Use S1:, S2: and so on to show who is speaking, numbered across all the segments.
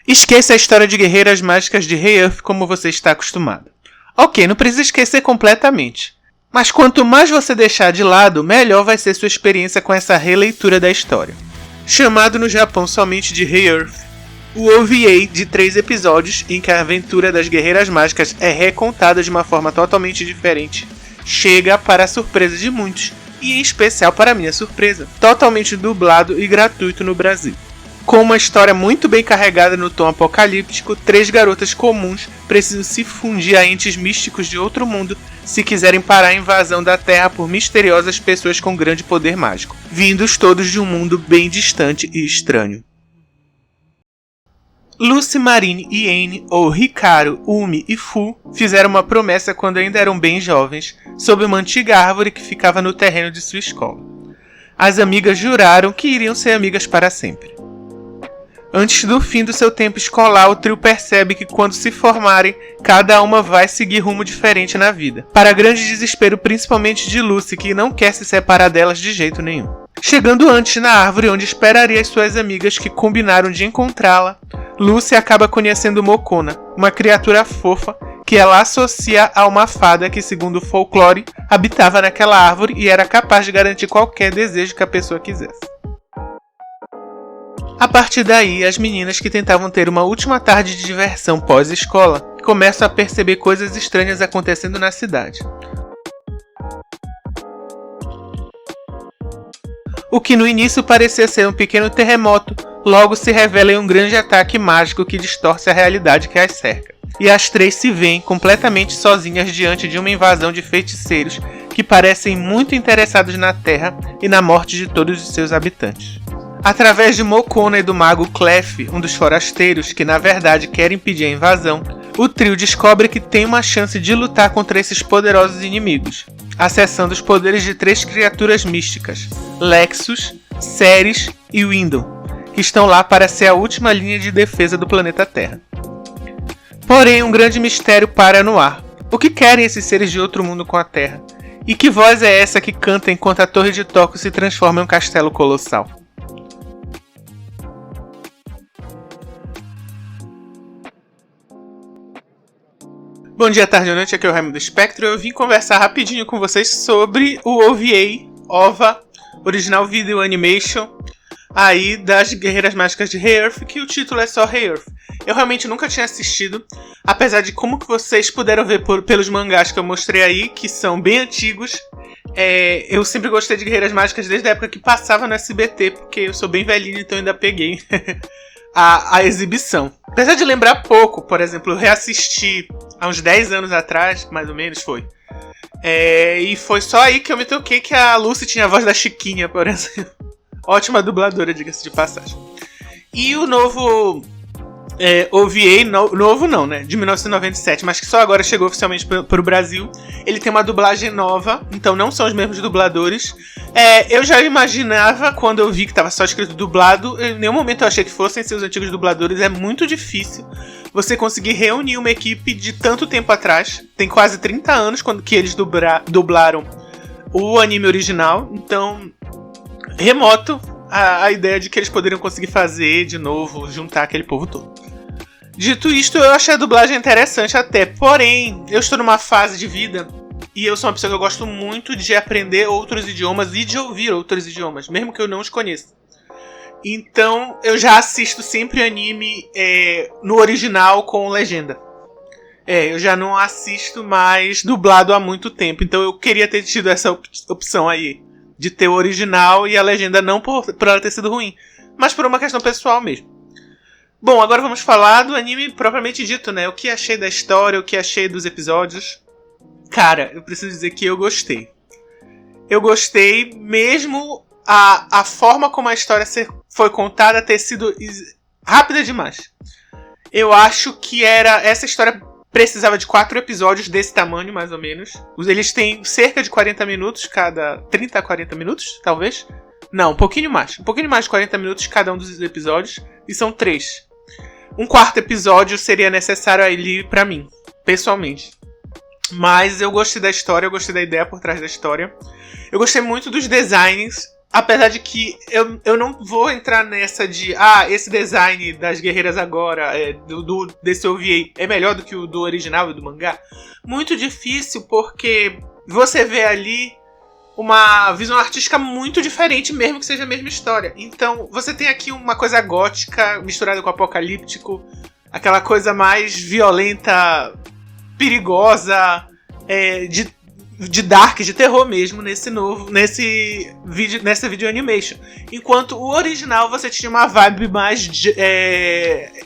S1: Esqueça a história de guerreiras mágicas de Rei Earth como você está acostumado. Ok, não precisa esquecer completamente. Mas quanto mais você deixar de lado, melhor vai ser sua experiência com essa releitura da história. Chamado no Japão somente de Rei Earth, o OVA de 3 episódios em que a aventura das guerreiras mágicas é recontada de uma forma totalmente diferente, chega para a surpresa de muitos, e em especial para minha surpresa, totalmente dublado e gratuito no Brasil. Com uma história muito bem carregada no tom apocalíptico, 3 garotas comuns precisam se fundir a entes místicos de outro mundo se quiserem parar a invasão da Terra por misteriosas pessoas com grande poder mágico, vindos todos de um mundo bem distante e estranho. Lucy, Marine e Anne, ou Hikaru, Umi e Fu, fizeram uma promessa quando ainda eram bem jovens, sob uma antiga árvore que ficava no terreno de sua escola. As amigas juraram que iriam ser amigas para sempre. Antes do fim do seu tempo escolar, o trio percebe que quando se formarem, cada uma vai seguir rumo diferente na vida. Para grande desespero principalmente de Lucy, que não quer se separar delas de jeito nenhum. Chegando antes na árvore onde esperaria as suas amigas que combinaram de encontrá-la, Lucy acaba conhecendo Mokona, uma criatura fofa que ela associa a uma fada que, segundo o folclore, habitava naquela árvore e era capaz de garantir qualquer desejo que a pessoa quisesse. A partir daí, as meninas que tentavam ter uma última tarde de diversão pós-escola começam a perceber coisas estranhas acontecendo na cidade. O que no início parecia ser um pequeno terremoto, logo se revela em um grande ataque mágico que distorce a realidade que as cerca. E as 3 se veem completamente sozinhas diante de uma invasão de feiticeiros que parecem muito interessados na Terra e na morte de todos os seus habitantes. Através de Mokona e do mago Clef, um dos forasteiros que na verdade quer impedir a invasão, o trio descobre que tem uma chance de lutar contra esses poderosos inimigos, acessando os poderes de 3 criaturas místicas, Lexus, Ceres e Windom, que estão lá para ser a última linha de defesa do planeta Terra. Porém, um grande mistério para no ar. O que querem esses seres de outro mundo com a Terra? E que voz é essa que canta enquanto a Torre de Tóquio se transforma em um castelo colossal? Bom dia, tarde ou noite, aqui é o Raimundo Espectro e eu vim conversar rapidinho com vocês sobre o OVA, Original Video Animation, aí das Guerreiras Mágicas de Rei Earth, que o título é só Rei Earth. Eu realmente nunca tinha assistido, apesar de como que vocês puderam ver pelos mangás que eu mostrei aí, que são bem antigos. Eu sempre gostei de Guerreiras Mágicas desde a época que passava no SBT, porque eu sou bem velhinho, então eu ainda peguei a exibição. Apesar de lembrar pouco, por exemplo, eu reassisti há uns 10 anos atrás, mais ou menos foi. E foi só aí que eu me toquei que a Lucy tinha a voz da Chiquinha, por exemplo. Ótima dubladora, diga-se de passagem. E o novo OVA, novo não, né? De 1997, mas que só agora chegou oficialmente para o Brasil. Ele tem uma dublagem nova, então não são os mesmos dubladores. Eu já imaginava, quando eu vi que estava só escrito dublado, em nenhum momento eu achei que fossem seus antigos dubladores. É muito difícil você conseguir reunir uma equipe de tanto tempo atrás. Tem quase 30 anos que eles dublaram o anime original, então remoto a ideia de que eles poderiam conseguir fazer de novo, juntar aquele povo todo. Dito isto, eu achei a dublagem interessante até, porém, eu estou numa fase de vida e eu sou uma pessoa que eu gosto muito de aprender outros idiomas e de ouvir outros idiomas, mesmo que eu não os conheça. Então, eu já assisto sempre anime no original com legenda. Eu já não assisto mais dublado há muito tempo, então eu queria ter tido essa opção aí, de ter o original e a legenda não por ela ter sido ruim, mas por uma questão pessoal mesmo. Bom, agora vamos falar do anime propriamente dito, né? O que achei da história, o que achei dos episódios. Cara, eu preciso dizer que eu gostei. Eu gostei mesmo a forma como a história foi contada ter sido rápida demais. Eu acho que essa história precisava de 4 episódios desse tamanho, mais ou menos. Eles têm cerca de 40 minutos cada... 30 a 40 minutos, talvez? Não, um pouquinho mais. Um pouquinho mais de 40 minutos cada um dos episódios. E são 3. Um 4º episódio seria necessário ali pra mim, pessoalmente. Mas eu gostei da história, eu gostei da ideia por trás da história. Eu gostei muito dos designs. apesar de que eu não vou entrar nessa de esse design das guerreiras agora, desse OVA, é melhor do que o do original e do mangá. Muito difícil, porque você vê ali uma visão artística muito diferente, mesmo que seja a mesma história. Então, você tem aqui uma coisa gótica misturada com apocalíptico, aquela coisa mais violenta, perigosa, de dark, de terror mesmo, nessa video animation. Enquanto o original você tinha uma vibe mais de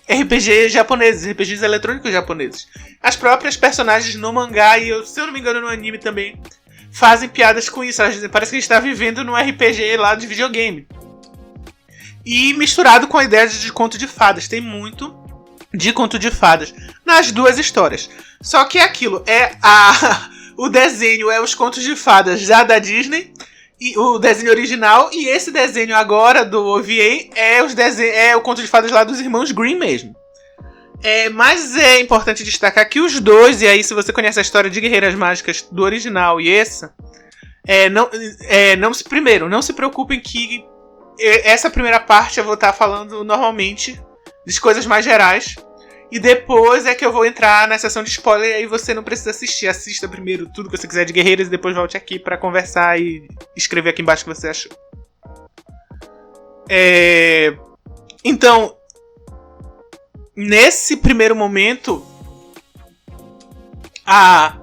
S1: RPG japoneses, RPGs eletrônicos japoneses. As próprias personagens no mangá e, se eu não me engano, no anime também, fazem piadas com isso. Elas dizem, parece que a gente está vivendo num RPG lá de videogame. E misturado com a ideia de conto de fadas. Tem muito de conto de fadas nas duas histórias. Só que é aquilo, o desenho é os contos de fadas já da Disney, e o desenho original, e esse desenho agora do OVA é o conto de fadas lá dos irmãos Grimm mesmo. Mas é importante destacar que os dois, e aí se você conhece a história de Guerreiras Mágicas do original e essa, não se preocupem que essa primeira parte eu vou estar falando normalmente de coisas mais gerais, e depois é que eu vou entrar na sessão de spoiler, e aí você não precisa assistir. Assista primeiro tudo que você quiser de Guerreiras e depois volte aqui pra conversar e escrever aqui embaixo o que você achou. Então, nesse primeiro momento, as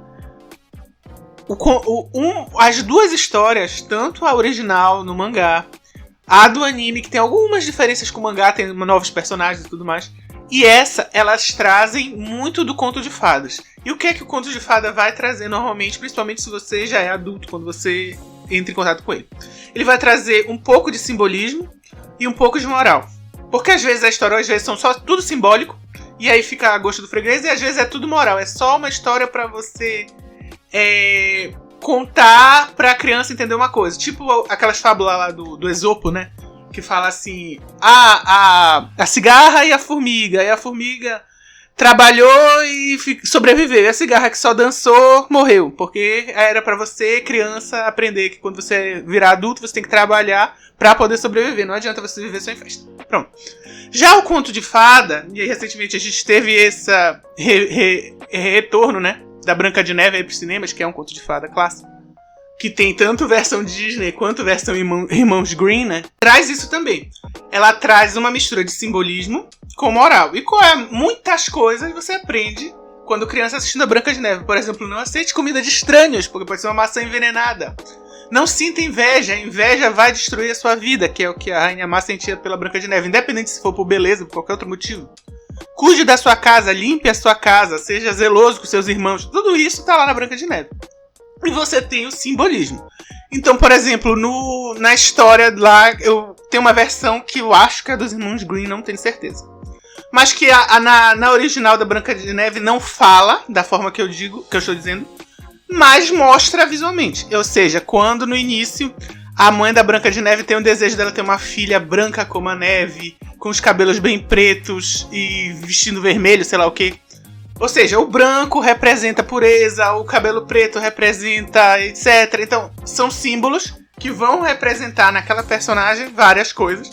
S1: duas histórias, tanto a original no mangá, a do anime, que tem algumas diferenças com o mangá, tem novos personagens e tudo mais, e elas trazem muito do conto de fadas. E o que é que o conto de fada vai trazer normalmente, principalmente se você já é adulto, quando você entra em contato com ele? Ele vai trazer um pouco de simbolismo e um pouco de moral. Porque às vezes a história, às vezes são só tudo simbólico, e aí fica a gosto do freguês, e às vezes é tudo moral. É só uma história pra você contar pra criança entender uma coisa. Tipo aquelas fábulas lá do Esopo, né? Que fala assim, a cigarra e a formiga. E a formiga trabalhou e sobreviveu. E a cigarra que só dançou, morreu. Porque era pra você, criança, aprender que quando você virar adulto, você tem que trabalhar pra poder sobreviver. Não adianta você viver só em festa. Pronto. Já o conto de fada, e recentemente a gente teve esse retorno, né? Da Branca de Neve aí pros cinemas, que é um conto de fada clássico. Que tem tanto versão Disney quanto versão Irmãos Grimm, né? Traz isso também. Ela traz uma mistura de simbolismo com moral. E muitas coisas você aprende quando criança assistindo a Branca de Neve. Por exemplo, não aceite comida de estranhos, porque pode ser uma maçã envenenada. Não sinta inveja. A inveja vai destruir a sua vida, que é o que a Rainha Má sentia pela Branca de Neve. Independente se for por beleza ou por qualquer outro motivo. Cuide da sua casa, limpe a sua casa, seja zeloso com seus irmãos. Tudo isso tá lá na Branca de Neve. E você tem o simbolismo. Então, por exemplo, na história lá, eu tenho uma versão que eu acho que é dos irmãos Grimm, não tenho certeza. Mas que na original da Branca de Neve não fala da forma que eu estou dizendo, mas mostra visualmente. Ou seja, quando no início a mãe da Branca de Neve tem o desejo dela ter uma filha branca como a neve, com os cabelos bem pretos e vestindo vermelho, sei lá o que. Ou seja, o branco representa pureza, o cabelo preto representa etc. Então, são símbolos que vão representar naquela personagem várias coisas.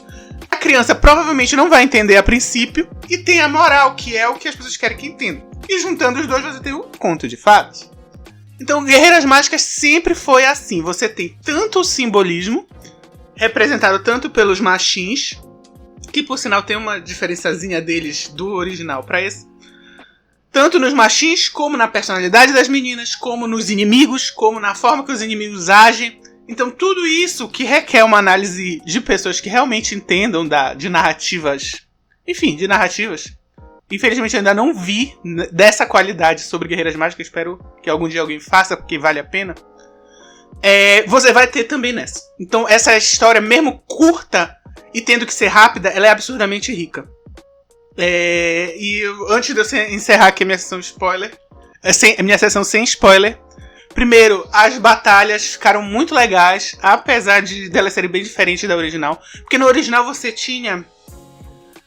S1: A criança provavelmente não vai entender a princípio, e tem a moral, que é o que as pessoas querem que entendam. E juntando os dois, você tem o conto de fadas. Então, Guerreiras Mágicas sempre foi assim. Você tem tanto o simbolismo, representado tanto pelos machins, que por sinal tem uma diferençazinha deles do original para esse, tanto nos machins, como na personalidade das meninas, como nos inimigos, como na forma que os inimigos agem. Então tudo isso que requer uma análise de pessoas que realmente entendam de narrativas. Enfim, de narrativas. Infelizmente eu ainda não vi dessa qualidade sobre Guerreiras Mágicas. Espero que algum dia alguém faça, porque vale a pena. Você vai ter também nessa. Então essa história, mesmo curta e tendo que ser rápida, ela é absurdamente rica. E antes de eu encerrar aqui a minha sessão de spoiler, minha sessão sem spoiler, primeiro, as batalhas ficaram muito legais, apesar delas serem bem diferentes da original, porque no original você tinha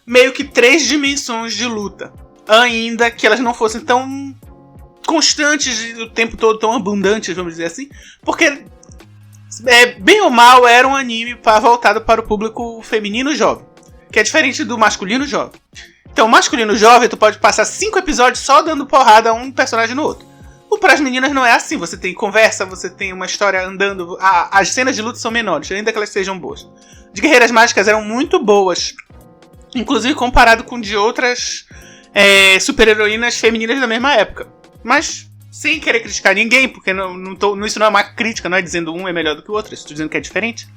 S1: meio que 3 dimensões de luta, ainda que elas não fossem tão constantes o tempo todo, tão abundantes, vamos dizer assim, porque Bem ou mal, era um anime voltado para o público feminino jovem, que é diferente do masculino jovem. Então, o masculino jovem, tu pode passar 5 episódios só dando porrada a um personagem no outro. Para as meninas não é assim, você tem conversa, você tem uma história andando, as cenas de luta são menores, ainda que elas sejam boas. De Guerreiras Mágicas eram muito boas, inclusive comparado com de outras super-heroínas femininas da mesma época. Mas sem querer criticar ninguém, porque isso não é uma crítica, não é dizendo um é melhor do que o outro, estou dizendo que é diferente.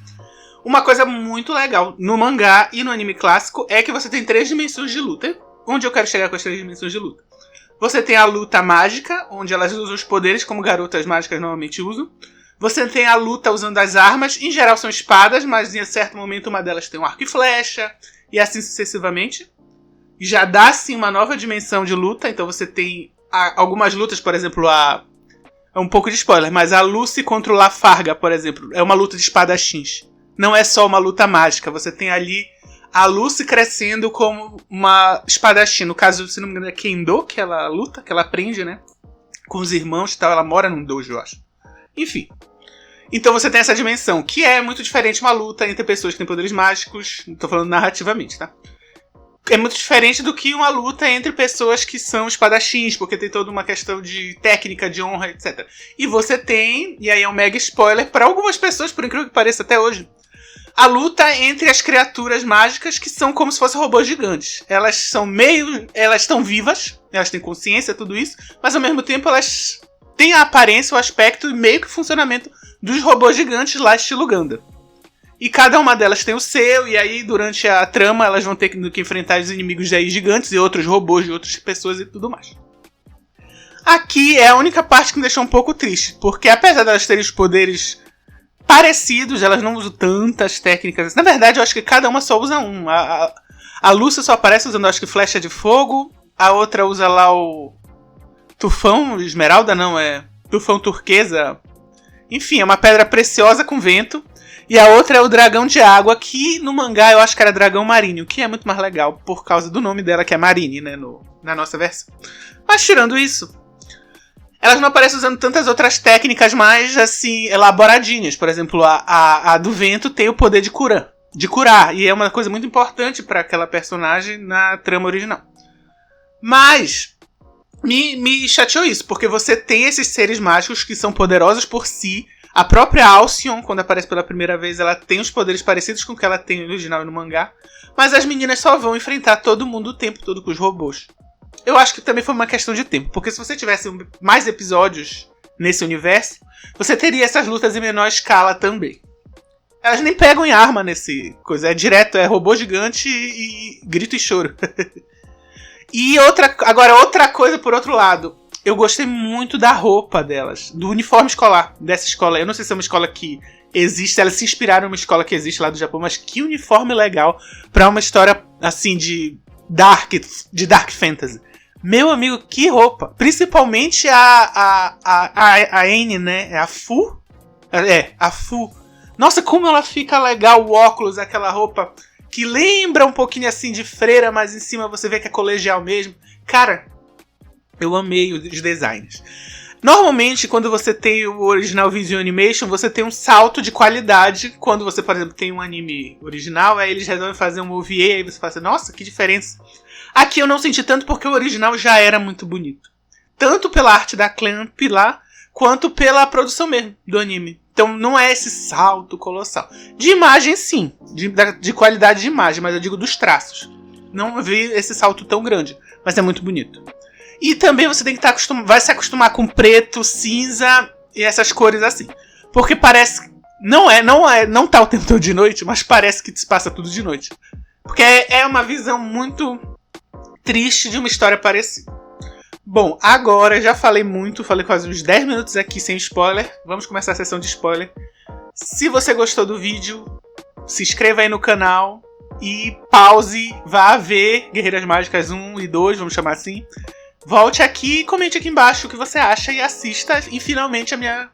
S1: Uma coisa muito legal no mangá e no anime clássico é que você tem 3 dimensões de luta. Onde eu quero chegar com as 3 dimensões de luta? Você tem a luta mágica, onde elas usam os poderes como garotas mágicas normalmente usam. Você tem a luta usando as armas, em geral são espadas, mas em certo momento uma delas tem um arco e flecha, e assim sucessivamente. Já dá sim uma nova dimensão de luta, então você tem algumas lutas, por exemplo, é um pouco de spoiler, mas a Lucy contra o Lafarga, por exemplo, é uma luta de espadachins. Não é só uma luta mágica, você tem ali a Lucy crescendo como uma espadachim. No caso, se não me engano, é Kendo que ela luta, que ela aprende, né? Com os irmãos e tal. Ela mora num dojo, eu acho. Enfim. Então você tem essa dimensão, que é muito diferente uma luta entre pessoas que têm poderes mágicos. Não tô falando narrativamente, tá? É muito diferente do que uma luta entre pessoas que são espadachins, porque tem toda uma questão de técnica, de honra, etc. E você tem, e aí é um mega spoiler para algumas pessoas, por incrível que pareça até hoje, a luta entre as criaturas mágicas que são como se fossem robôs gigantes. Elas estão vivas, elas têm consciência, tudo isso, mas ao mesmo tempo elas têm a aparência, o aspecto e meio que o funcionamento dos robôs gigantes lá estilo Gundam. E cada uma delas tem o seu, e aí durante a trama elas vão ter que enfrentar os inimigos aí gigantes e outros robôs de outras pessoas e tudo mais. Aqui é a única parte que me deixou um pouco triste, porque apesar de elas terem os poderes parecidos, elas não usam tantas técnicas. Na verdade, eu acho que cada uma só usa um. A Lúcia só aparece usando, acho que flecha de fogo. A outra usa lá o tufão, esmeralda não, é tufão turquesa. Enfim, é uma pedra preciosa com vento. E a outra é o dragão de água, que no mangá eu acho que era dragão marinho, que é muito mais legal por causa do nome dela, que é Marine, né, na nossa versão. Mas tirando isso, elas não aparecem usando tantas outras técnicas mais, assim, elaboradinhas. Por exemplo, a do vento tem o poder de curar. E é uma coisa muito importante para aquela personagem na trama original. Mas me chateou isso, porque você tem esses seres mágicos que são poderosos por si. A própria Alcyon, quando aparece pela primeira vez, ela tem os poderes parecidos com o que ela tem no original e no mangá. Mas as meninas só vão enfrentar todo mundo o tempo todo com os robôs. Eu acho que também foi uma questão de tempo, porque se você tivesse mais episódios nesse universo, você teria essas lutas em menor escala também. Elas nem pegam em arma nesse coisa, é direto, é robô gigante e grito e choro. E outra coisa por outro lado, eu gostei muito da roupa delas, do uniforme escolar dessa escola. Eu não sei se é uma escola que existe, elas se inspiraram em uma escola que existe lá do Japão, mas que uniforme legal pra uma história assim de dark fantasy. Meu amigo, que roupa! Principalmente a Anne, né? É a Fu? A Fu. Nossa, como ela fica legal, o óculos, aquela roupa que lembra um pouquinho assim de freira, mas em cima você vê que é colegial mesmo. Cara, eu amei os designs. Normalmente, quando você tem o original Vision Animation, você tem um salto de qualidade. Quando você, por exemplo, tem um anime original, aí eles resolvem fazer um OVA, aí você fala assim, nossa, que diferença. Aqui eu não senti tanto porque o original já era muito bonito. Tanto pela arte da Clamp lá, quanto pela produção mesmo do anime. Então não é esse salto colossal. De imagem sim, de qualidade de imagem, mas eu digo dos traços. Não vi esse salto tão grande, mas é muito bonito. E também você tem que vai se acostumar com preto, cinza e essas cores assim. Porque parece... Não tá o tempo todo de noite, mas parece que se passa tudo de noite. Porque é uma visão muito triste de uma história parecida. Bom, agora já falei muito, falei quase uns 10 minutos aqui sem spoiler. Vamos começar a sessão de spoiler. Se você gostou do vídeo, se inscreva aí no canal e pause, vá ver Guerreiras Mágicas 1 e 2, vamos chamar assim. Volte aqui e comente aqui embaixo o que você acha e assista e finalmente a minha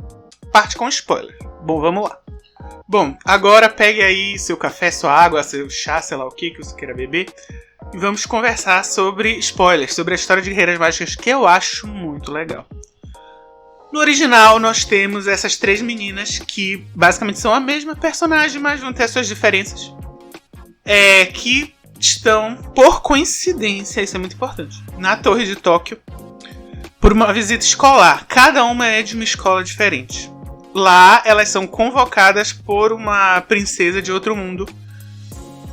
S1: parte com spoiler. Bom, vamos lá. Bom, agora pegue aí seu café, sua água, seu chá, sei lá o que você queira beber. E vamos conversar sobre spoilers, sobre a história de Guerreiras Mágicas, que eu acho muito legal. No original, nós temos essas 3 meninas que basicamente são a mesma personagem, mas vão ter as suas diferenças. Que estão, por coincidência, isso é muito importante, na Torre de Tóquio, por uma visita escolar. Cada uma é de uma escola diferente. Lá, elas são convocadas por uma princesa de outro mundo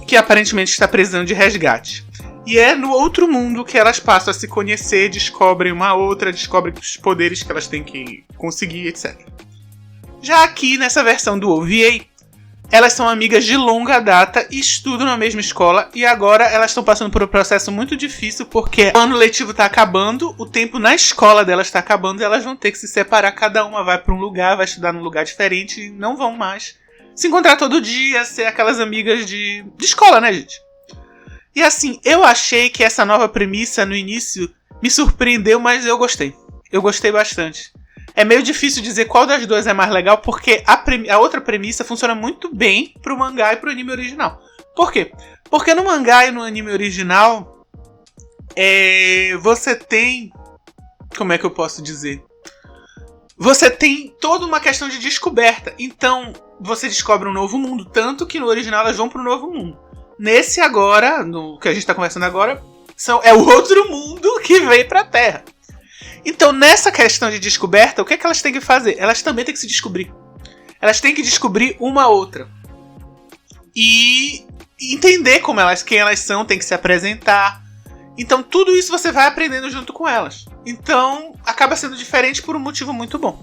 S1: que aparentemente está precisando de resgate. E é no outro mundo que elas passam a se conhecer, descobrem uma outra, descobrem os poderes que elas têm que conseguir, etc. Já aqui, nessa versão do OVA, elas são amigas de longa data e estudam na mesma escola. E agora elas estão passando por um processo muito difícil, porque o ano letivo está acabando, o tempo na escola delas está acabando e elas vão ter que se separar. Cada uma vai para um lugar, vai estudar num lugar diferente e não vão mais se encontrar todo dia, ser aquelas amigas de escola, né, gente? E assim, eu achei que essa nova premissa no início me surpreendeu, mas eu gostei. Eu gostei bastante. É meio difícil dizer qual das duas é mais legal, porque a outra premissa funciona muito bem pro mangá e pro anime original. Por quê? Porque no mangá e no anime original, você tem... Como é que eu posso dizer? Você tem toda uma questão de descoberta. Então, você descobre um novo mundo, tanto que no original elas vão pro novo mundo. Nesse agora, no que a gente tá conversando agora, é o outro mundo que veio pra Terra. Então, nessa questão de descoberta, o que elas têm que fazer? Elas também têm que se descobrir. Elas têm que descobrir uma outra. E entender quem elas são, tem que se apresentar. Então, tudo isso você vai aprendendo junto com elas. Então, acaba sendo diferente por um motivo muito bom.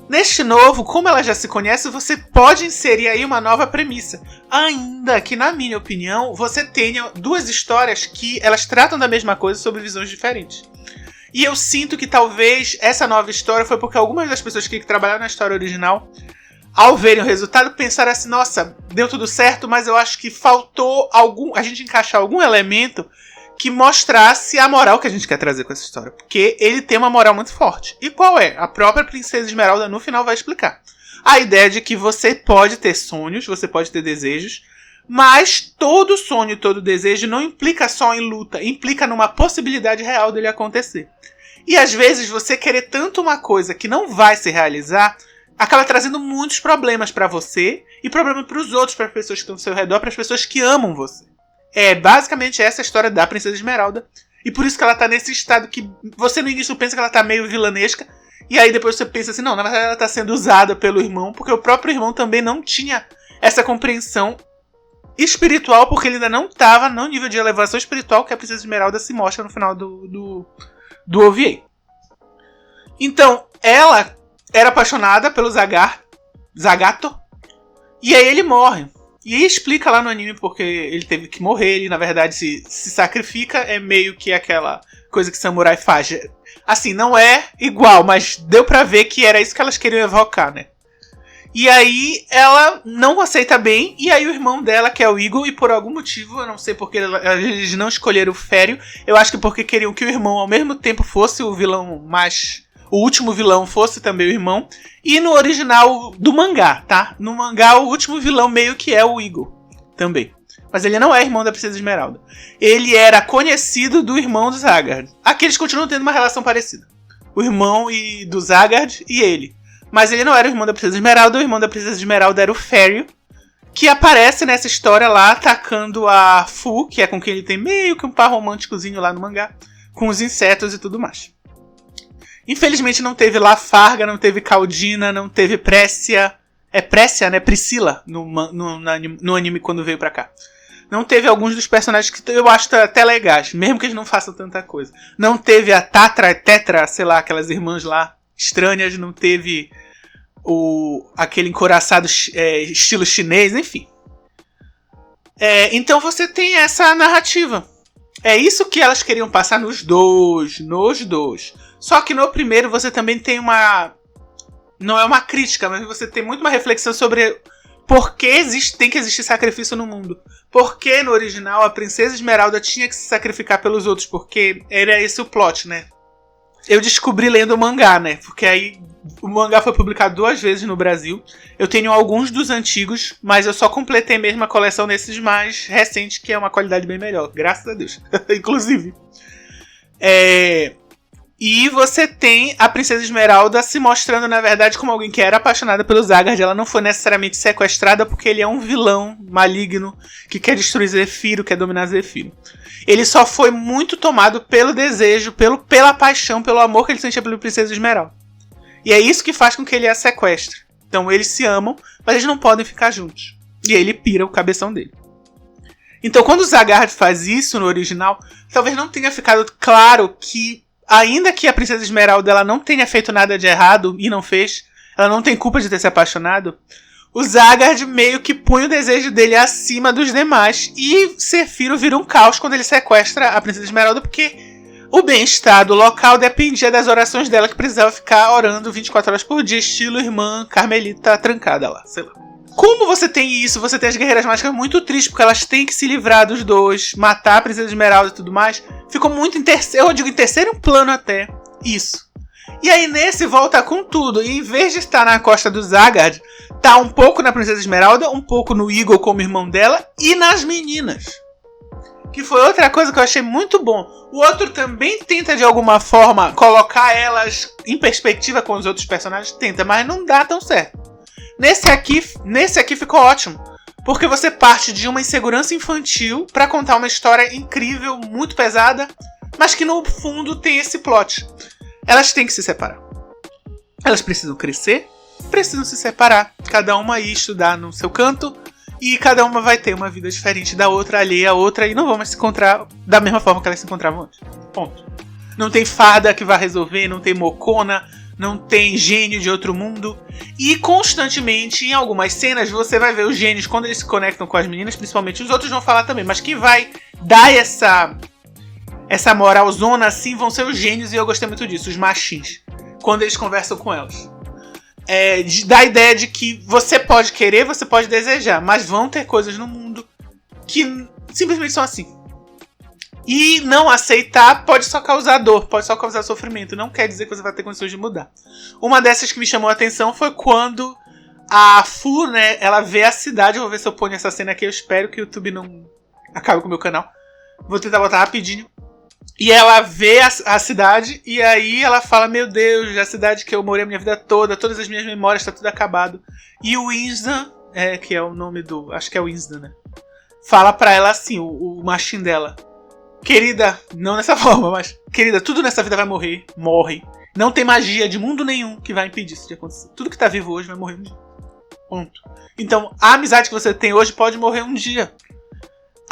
S1: Neste novo, como ela já se conhece, você pode inserir aí uma nova premissa. Ainda que, na minha opinião, você tenha 2 histórias que elas tratam da mesma coisa sobre visões diferentes. E eu sinto que talvez essa nova história foi porque algumas das pessoas que trabalharam na história original, ao verem o resultado, pensaram assim, nossa, deu tudo certo, mas eu acho que faltou a gente encaixar algum elemento que mostrasse a moral que a gente quer trazer com essa história. Porque ele tem uma moral muito forte. E qual é? A própria Princesa Esmeralda no final vai explicar. A ideia de que você pode ter sonhos, você pode ter desejos, mas todo sonho, todo desejo não implica só em luta, implica numa possibilidade real dele acontecer. E às vezes você querer tanto uma coisa que não vai se realizar, acaba trazendo muitos problemas pra você e problemas pros outros, para as pessoas que estão ao seu redor, para as pessoas que amam você. É basicamente essa a história da Princesa Esmeralda. E por isso que ela tá nesse estado que você no início pensa que ela tá meio vilanesca. E aí depois você pensa assim, não, na verdade ela tá sendo usada pelo irmão. Porque o próprio irmão também não tinha essa compreensão espiritual. Porque ele ainda não tava no nível de elevação espiritual que a Princesa Esmeralda se mostra no final do OVA. Então, ela era apaixonada pelo Zagato. E aí ele morre. E aí explica lá no anime porque ele teve que morrer. Ele, na verdade, se sacrifica. É meio que aquela coisa que samurai faz. Assim, não é igual, mas deu pra ver que era isso que elas queriam evocar, né? E aí ela não aceita bem. E aí o irmão dela, que é o Eagle, e por algum motivo, eu não sei porque eles não escolheram o Fério. Eu acho que porque queriam que o irmão ao mesmo tempo fosse o vilão mais... O último vilão fosse também o irmão. E no original do mangá, tá? No mangá, o último vilão meio que é o Eagle também. Mas ele não é irmão da Princesa Esmeralda. Ele era conhecido do irmão do Zagard. Aqui eles continuam tendo uma relação parecida. O irmão do Zagard e ele. Mas ele não era o irmão da Princesa Esmeralda. O irmão da Princesa Esmeralda era o Fério, que aparece nessa história lá atacando a Fu, que é com quem ele tem meio que um par românticozinho lá no mangá, com os insetos e tudo mais. Infelizmente não teve lá Farga, não teve Caldina, não teve Précia. É Précia, né? Priscila no anime quando veio pra cá. Não teve alguns dos personagens que eu acho até legais, mesmo que eles não façam tanta coisa. Não teve a Tetra, sei lá, aquelas irmãs lá estranhas. Não teve aquele encoraçado estilo chinês, enfim. Então você tem essa narrativa. É isso que elas queriam passar nos dois. Só que no primeiro você também tem uma... Não é uma crítica, mas você tem muito uma reflexão sobre por que tem que existir sacrifício no mundo. Por que no original a Princesa Esmeralda tinha que se sacrificar pelos outros? Porque era esse o plot, né? Eu descobri lendo o mangá, né? Porque aí o mangá foi publicado 2 vezes no Brasil. Eu tenho alguns dos antigos, mas eu só completei mesmo a coleção desses mais recentes, que é uma qualidade bem melhor. Graças a Deus. Inclusive. E você tem a Princesa Esmeralda se mostrando, na verdade, como alguém que era apaixonada pelo Zagard. Ela não foi necessariamente sequestrada porque ele é um vilão maligno que quer destruir Zefiro, quer dominar Zefiro. Ele só foi muito tomado pelo desejo, pela paixão, pelo amor que ele sentia pela Princesa Esmeralda. E é isso que faz com que ele a sequestre. Então eles se amam, mas eles não podem ficar juntos. E aí ele pira o cabeção dele. Então quando o Zagard faz isso no original, talvez não tenha ficado claro que, ainda que a Princesa Esmeralda ela não tenha feito nada de errado, e não fez, ela não tem culpa de ter se apaixonado, o Zagard meio que põe o desejo dele acima dos demais, e Zefiro vira um caos quando ele sequestra a Princesa Esmeralda, porque o bem-estar do local dependia das orações dela, que precisava ficar orando 24 horas por dia, estilo irmã Carmelita trancada lá, sei lá. Como você tem isso, você tem as Guerreiras Mágicas muito tristes, porque elas têm que se livrar dos dois, matar a Princesa Esmeralda e tudo mais. Ficou muito em terceiro plano até, isso. E aí nesse volta com tudo, e em vez de estar na costa do Zagard, tá um pouco na Princesa Esmeralda, um pouco no Eagle como irmão dela, e nas meninas. Que foi outra coisa que eu achei muito bom. O outro também tenta de alguma forma colocar elas em perspectiva com os outros personagens, tenta, mas não dá tão certo. Nesse aqui ficou ótimo, porque você parte de uma insegurança infantil pra contar uma história incrível, muito pesada, mas que no fundo tem esse plot. Elas têm que se separar. Elas precisam crescer, precisam se separar. Cada uma ir estudar no seu canto, e cada uma vai ter uma vida diferente da outra, alheia a outra, e não vão mais se encontrar da mesma forma que elas se encontravam antes. Ponto. Não tem fada que vai resolver, não tem mocona, não tem gênio de outro mundo. E constantemente, em algumas cenas, você vai ver os gênios quando eles se conectam com as meninas, principalmente. Os outros vão falar também, mas quem vai dar essa moralzona assim vão ser os gênios, e eu gostei muito disso, os machins, quando eles conversam com elas. Dá a ideia de que você pode querer, você pode desejar, mas vão ter coisas no mundo que simplesmente são assim. E não aceitar pode só causar dor, pode só causar sofrimento. Não quer dizer que você vai ter condições de mudar. Uma dessas que me chamou a atenção foi quando a Fu, né, ela vê a cidade. Eu vou ver se eu ponho essa cena aqui. Eu espero que o YouTube não acabe com o meu canal. Vou tentar botar rapidinho. E ela vê a cidade e aí ela fala: meu Deus, a cidade que eu morei a minha vida toda, todas as minhas memórias, tá tudo acabado. E o Winston, que é o nome do... acho que é o Winston, né? Fala pra ela assim, o machinho dela: querida, não dessa forma, mas querida, tudo nessa vida vai morrer, morre. Não tem magia de mundo nenhum que vai impedir isso de acontecer. Tudo que tá vivo hoje vai morrer um dia. Ponto. Então, a amizade que você tem hoje pode morrer um dia.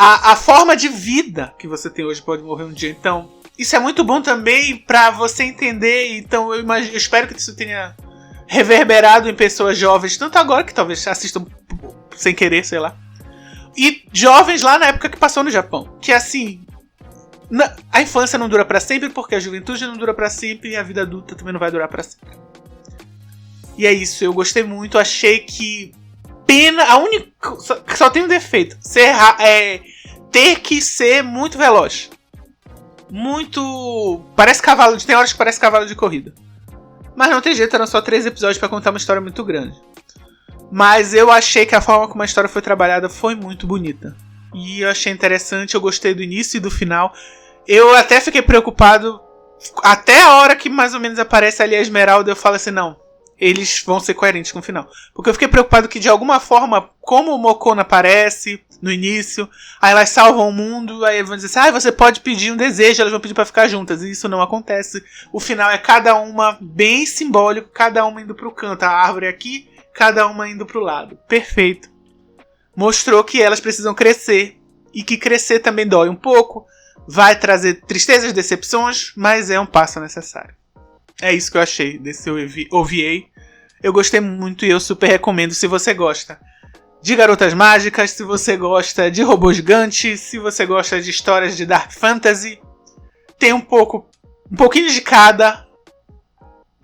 S1: A forma de vida que você tem hoje pode morrer um dia. Então, isso é muito bom também pra você entender. Então, eu espero que isso tenha reverberado em pessoas jovens, tanto agora que talvez assistam sem querer, sei lá. E jovens lá na época que passou no Japão. Que assim, a infância não dura pra sempre, porque a juventude não dura pra sempre, e a vida adulta também não vai durar pra sempre. E é isso, eu gostei muito, achei que pena, a única, só tem um defeito, ter que ser muito veloz. Muito, parece cavalo, tem horas que parece cavalo de corrida. Mas não tem jeito, eram só 3 episódios pra contar uma história muito grande. Mas eu achei que a forma como a história foi trabalhada foi muito bonita. E eu achei interessante, eu gostei do início e do final. Eu até fiquei preocupado, até a hora que mais ou menos aparece ali a Esmeralda, eu falo assim, não, eles vão ser coerentes com o final. Porque eu fiquei preocupado que de alguma forma, como o Mokona aparece no início, aí elas salvam o mundo, aí eles vão dizer assim, você pode pedir um desejo, elas vão pedir pra ficar juntas. E isso não acontece. O final é cada uma bem simbólico, cada uma indo pro canto, a árvore aqui, cada uma indo pro lado. Perfeito. Mostrou que elas precisam crescer. E que crescer também dói um pouco. Vai trazer tristezas, decepções. Mas é um passo necessário. É isso que eu achei desse OVA. Eu gostei muito e eu super recomendo se você gosta de garotas mágicas. Se você gosta de robô gigante. Se você gosta de histórias de Dark Fantasy. Tem um pouquinho de cada.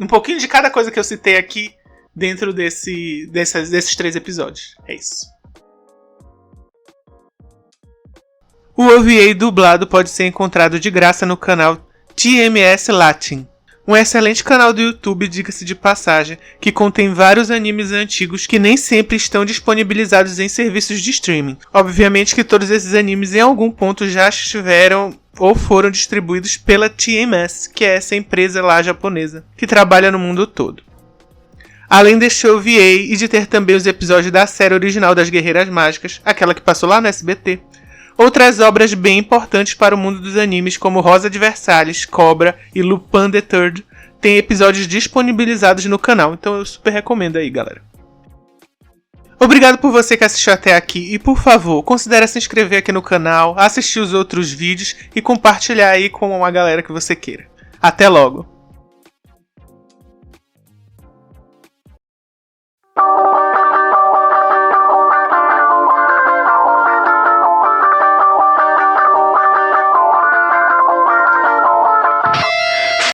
S1: Um pouquinho de cada coisa que eu citei aqui. Dentro desses 3 episódios. É isso. O OVA dublado pode ser encontrado de graça no canal TMS Latin. Um excelente canal do YouTube, diga-se de passagem, que contém vários animes antigos que nem sempre estão disponibilizados em serviços de streaming. Obviamente que todos esses animes em algum ponto já estiveram ou foram distribuídos pela TMS, que é essa empresa lá japonesa, que trabalha no mundo todo. Além deste OVA e de ter também os episódios da série original das Guerreiras Mágicas, aquela que passou lá no SBT, outras obras bem importantes para o mundo dos animes, como Rosa de Versalhes, Cobra e Lupin the Third, têm episódios disponibilizados no canal, então eu super recomendo aí, galera. Obrigado por você que assistiu até aqui e, por favor, considere se inscrever aqui no canal, assistir os outros vídeos e compartilhar aí com a galera que você queira. Até logo!